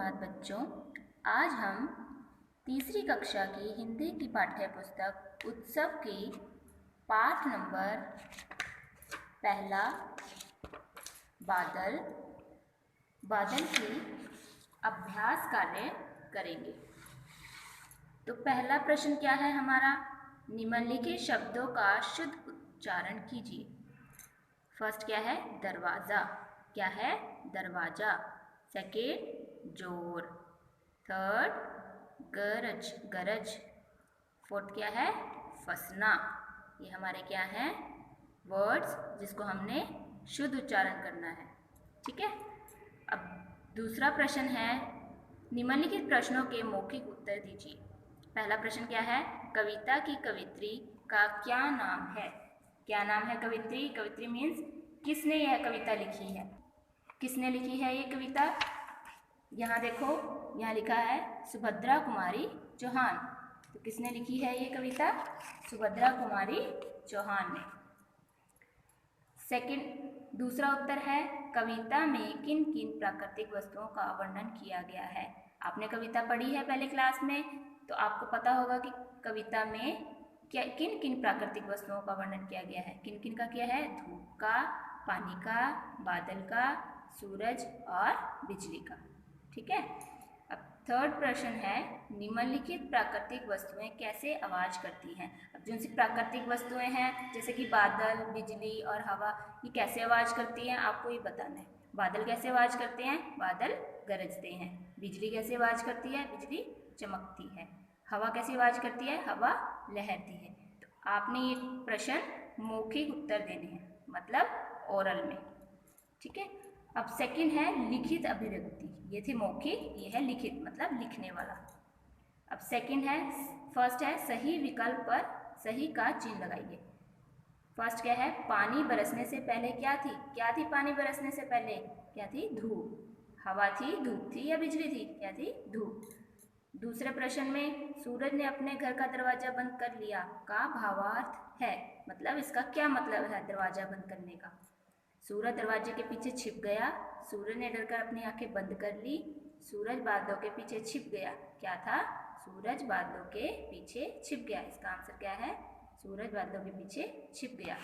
सुप्रभात बच्चों। आज हम तीसरी कक्षा की हिंदी की पाठ्य पुस्तक उत्सव की पाठ नंबर पहला बादल की अभ्यास कार्य करेंगे। तो पहला प्रश्न क्या है हमारा? निम्नलिखित शब्दों का शुद्ध उच्चारण कीजिए। फर्स्ट क्या है? दरवाज़ा। क्या है? दरवाज़ा। सेकेंड जोर। थर्ड गरज, गरज। फोर्थ क्या है? फसना। ये हमारे क्या हैं? वर्ड्स जिसको हमने शुद्ध उच्चारण करना है। ठीक है। अब दूसरा प्रश्न है, निम्नलिखित प्रश्नों के मौखिक उत्तर दीजिए। पहला प्रश्न क्या है? कविता की कवित्री का क्या नाम है? क्या नाम है कवित्री? कवित्री मीन्स किसने यह कविता लिखी है? किसने लिखी है ये कविता? यहाँ देखो, यहाँ लिखा है सुभद्रा कुमारी चौहान। तो किसने लिखी है ये कविता? सुभद्रा कुमारी चौहान ने। सेकंड, दूसरा उत्तर है, कविता में किन किन प्राकृतिक वस्तुओं का वर्णन किया गया है? आपने कविता पढ़ी है पहले क्लास में, तो आपको पता होगा कि कविता में क्या किन किन प्राकृतिक वस्तुओं का वर्णन किया गया है। किन किन का किया है? धूप का, पानी का, बादल का, सूरज और बिजली का। ठीक है। अब थर्ड प्रश्न है, निम्नलिखित प्राकृतिक वस्तुएं कैसे आवाज करती हैं? अब जो सी प्राकृतिक वस्तुएं हैं जैसे कि बादल, बिजली और हवा, ये कैसे आवाज करती हैं आपको ये बताना है। बादल कैसे आवाज करते हैं? बादल गरजते हैं। बिजली कैसे आवाज करती है? बिजली चमकती है। हवा कैसी आवाज करती है? हवा लहरती है। तो आपने ये प्रश्न मौखिक उत्तर देने हैं, मतलब ओरल में। ठीक है। अब सेकंड है लिखित अभिव्यक्ति। ये थे मौखिक, ये है लिखित, मतलब लिखने वाला। अब सेकंड है, फर्स्ट है सही विकल्प पर सही का चिन्ह लगाइए। फर्स्ट क्या है? पानी बरसने से पहले क्या थी? क्या थी पानी बरसने से पहले? क्या थी? धूप। हवा थी, धूप थी या बिजली थी? क्या थी? धूप। दूसरे प्रश्न में, सूरज ने अपने घर का दरवाजा बंद कर लिया का भावार्थ है, मतलब इसका क्या मतलब है दरवाजा बंद करने का? सूरज दरवाजे के पीछे छिप गया। सूरज ने डरकर अपनी आंखें बंद कर ली। सूरज बादलों के पीछे छिप गया। क्या था? सूरज बादलों के पीछे छिप गया। इसका आंसर क्या है? सूरज बादलों के पीछे छिप गया।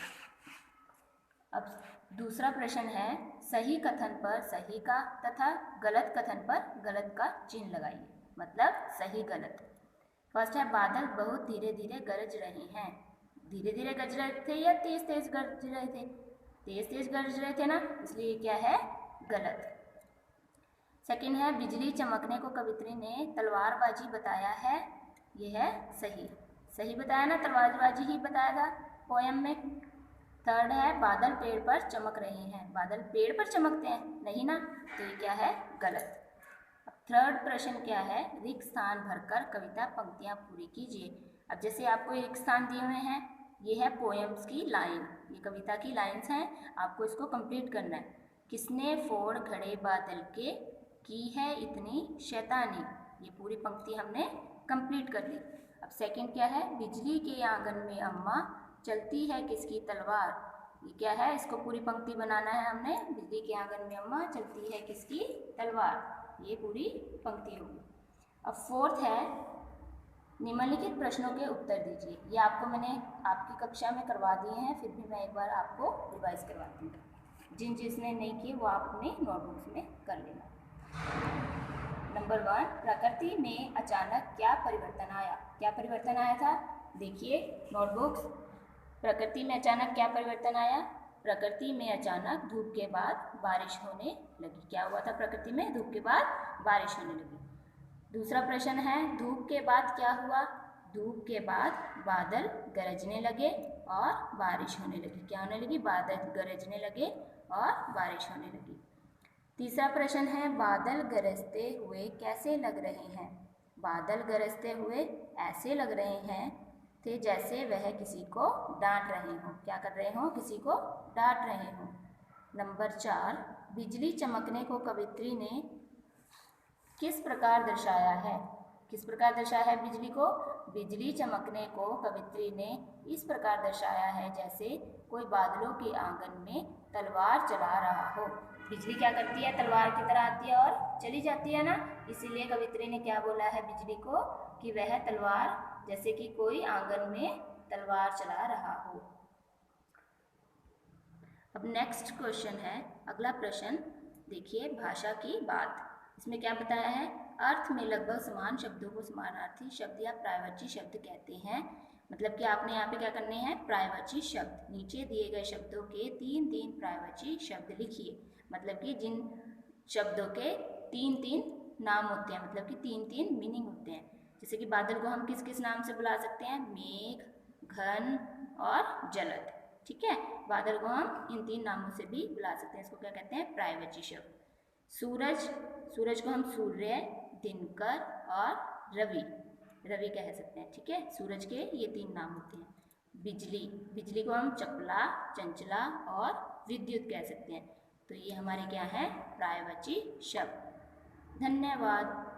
अब दूसरा प्रश्न है, सही कथन पर सही का तथा गलत कथन पर गलत का चिन्ह लगाइए, मतलब सही गलत। फर्स्ट है, बादल बहुत धीरे धीरे गरज रहे हैं। धीरे धीरे गरज रहे थे या तेज तेज गरज रहे थे? तेज तेज गरज रहे थे ना, इसलिए क्या है? गलत। सेकंड है, बिजली चमकने को कवित्री ने तलवारबाजी बताया है। ये है सही। सही बताया ना, तलवारबाजी ही बताया था पोयम में। थर्ड है, बादल पेड़ पर चमक रहे हैं। बादल पेड़ पर चमकते हैं? नहीं ना, तो ये क्या है? गलत। थर्ड प्रश्न क्या है? रिक्त स्थान भरकर कविता पंक्तियां पूरी कीजिए। अब जैसे आपको रिक्त स्थान दिए हुए हैं, ये है पोएम्स की लाइन, ये कविता की लाइंस हैं, आपको इसको कंप्लीट करना है। किसने फोड़ घड़े बादल के, की है इतनी शैतानी। ये पूरी पंक्ति हमने कंप्लीट कर दी। अब सेकंड क्या है? बिजली के आंगन में अम्मा, चलती है किसकी तलवार। ये क्या है? इसको पूरी पंक्ति बनाना है हमने। बिजली के आंगन में अम्मा, चलती है किसकी तलवार, ये पूरी पंक्ति होगी। अब फोर्थ है, निम्नलिखित प्रश्नों के उत्तर दीजिए। ये आपको मैंने आपकी कक्षा में करवा दिए हैं, फिर भी मैं एक बार आपको रिवाइज करवाती हूँ। जिसने नहीं किए वो आप अपने नोटबुक्स में कर लेना। नंबर 1, प्रकृति में अचानक क्या परिवर्तन आया? क्या परिवर्तन आया था? देखिए नोटबुक्स। प्रकृति में अचानक क्या परिवर्तन आया? प्रकृति में अचानक धूप के बाद बारिश होने लगी। क्या हुआ था प्रकृति में? धूप के बाद बारिश होने लगी। दूसरा प्रश्न है, धूप के बाद क्या हुआ? धूप के बाद बादल गरजने लगे और बारिश होने लगी। क्या होने लगी? बादल गरजने लगे और बारिश होने लगी। तीसरा प्रश्न है, बादल गरजते हुए कैसे लग रहे हैं? बादल गरजते हुए ऐसे लग रहे हैं थे जैसे वह किसी को डांट रहे हों। क्या कर रहे हों? किसी को डांट रहे हों। नंबर 4, बिजली चमकने को कवित्री ने किस प्रकार दर्शाया है? किस प्रकार दर्शाया है बिजली को? बिजली चमकने को कवित्री ने इस प्रकार दर्शाया है जैसे कोई बादलों के आंगन में तलवार चला रहा हो। बिजली क्या करती है, तलवार की तरह आती है और चली जाती है ना। इसीलिए कवित्री ने क्या बोला है बिजली को, कि वह तलवार, जैसे कि कोई आंगन में तलवार चला रहा हो। अब नेक्स्ट क्वेश्चन है, अगला प्रश्न देखिए, भाषा की बात। इसमें क्या बताया है, अर्थ में लगभग समान शब्दों को समानार्थी शब्द या पर्यायवाची शब्द कहते हैं। मतलब कि आपने यहाँ पे क्या करने हैं, पर्यायवाची शब्द, नीचे दिए गए शब्दों के तीन तीन पर्यायवाची शब्द लिखिए। मतलब कि जिन शब्दों के तीन तीन नाम होते हैं, मतलब कि तीन तीन मीनिंग होते हैं। जैसे कि बादल को हम किस किस नाम से बुला सकते हैं, मेघ, घन और जलद। ठीक है, बादल को हम इन तीन नामों से भी बुला सकते हैं, इसको क्या कहते हैं, पर्यायवाची शब्द। सूरज, सूरज को हम सूर्य, दिनकर और रवि, रवि कह सकते हैं। ठीक है, सूरज के ये तीन नाम होते हैं। बिजली, बिजली को हम चपला, चंचला और विद्युत कह सकते हैं। तो ये हमारे क्या है, पर्यायवाची शब्द। धन्यवाद।